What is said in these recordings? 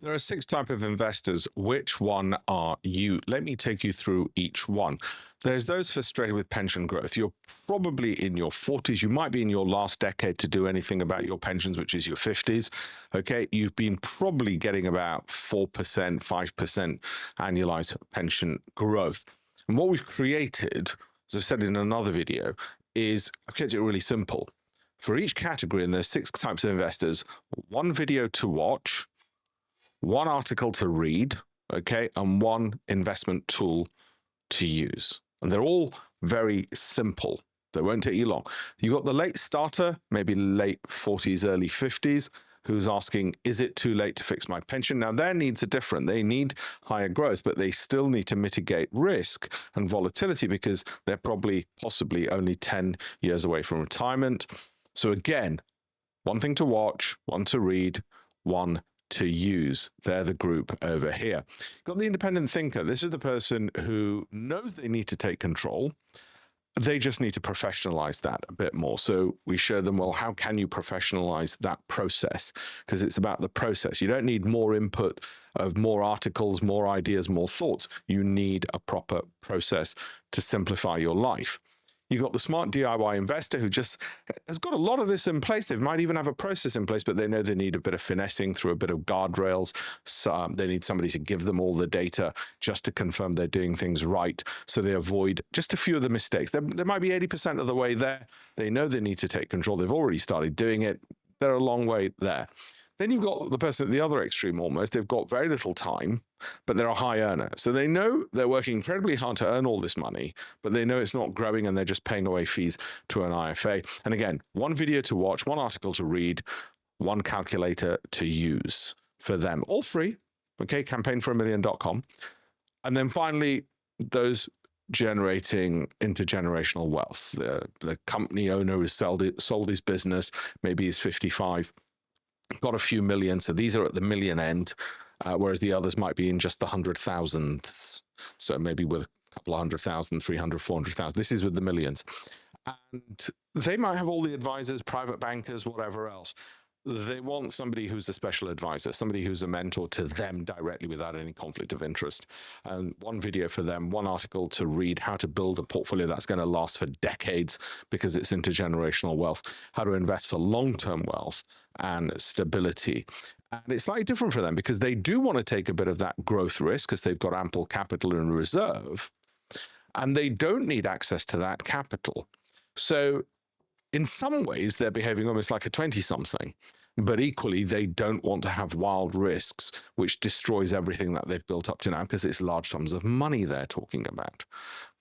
There are 6 types of investors. Which one are you? Let me take you through each one. There's those frustrated with pension growth. You're probably in your 40s. You might be in your last decade to do anything about your pensions, which is your 50s. Okay, you've been probably getting about 4%, 5% annualized pension growth. And what we've created, as I've said in another video, is I've kept it really simple. For each category, and there's 6 types of investors, one video to watch, one article to read, okay, and one investment tool to use. And they're all very simple. They won't take you long. You've got the late starter, maybe late 40s, early 50s, who's asking, is it too late to fix my pension? Now, their needs are different. They need higher growth, but they still need to mitigate risk and volatility because they're probably, possibly only 10 years away from retirement. So again, one thing to watch, one to read, one to use. They're the group over here. Got the independent thinker. This is the person who knows they need to take control. They just need to professionalize that a bit more. So we show them, well, how can you professionalize that process? Because it's about the process. You don't need more input of more articles, more ideas, more thoughts. You need a proper process to simplify your life. You've got the smart DIY investor who just has got a lot of this in place. They might even have a process in place, but they know they need a bit of finessing through a bit of guardrails. So they need somebody to give them all the data just to confirm they're doing things right, so they avoid just a few of the mistakes. They might be 80% of the way there. They know they need to take control. They've already started doing it. They're a long way there. Then you've got the person at the other extreme almost. They've got very little time, but they're a high earner. So they know they're working incredibly hard to earn all this money, but they know it's not growing and they're just paying away fees to an IFA. And again, one video to watch, one article to read, one calculator to use for them. All free, okay, campaignfor1million.com. And then finally, those generating intergenerational wealth. The company owner who sold his business, maybe he's 55, got a few million, so these are at the million end, whereas the others might be in just the 100,000s. So maybe with a couple of 100,000, 300, 400,000. This is with the millions. And they might have all the advisors, private bankers, whatever else. They want somebody who's a special advisor, somebody who's a mentor to them directly without any conflict of interest. And one video for them, one article to read, how to build a portfolio that's going to last for decades because it's intergenerational wealth, how to invest for long-term wealth and stability. And it's slightly different for them because they do want to take a bit of that growth risk because they've got ample capital in reserve, and they don't need access to that capital. So in some ways, they're behaving almost like a 20-something, but equally, they don't want to have wild risks, which destroys everything that they've built up to now because it's large sums of money they're talking about.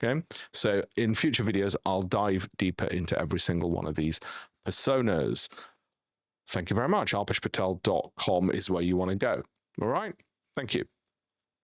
Okay, so in future videos, I'll dive deeper into every single one of these personas. Thank you very much. alpeshpatel.com is where you want to go. All right, thank you.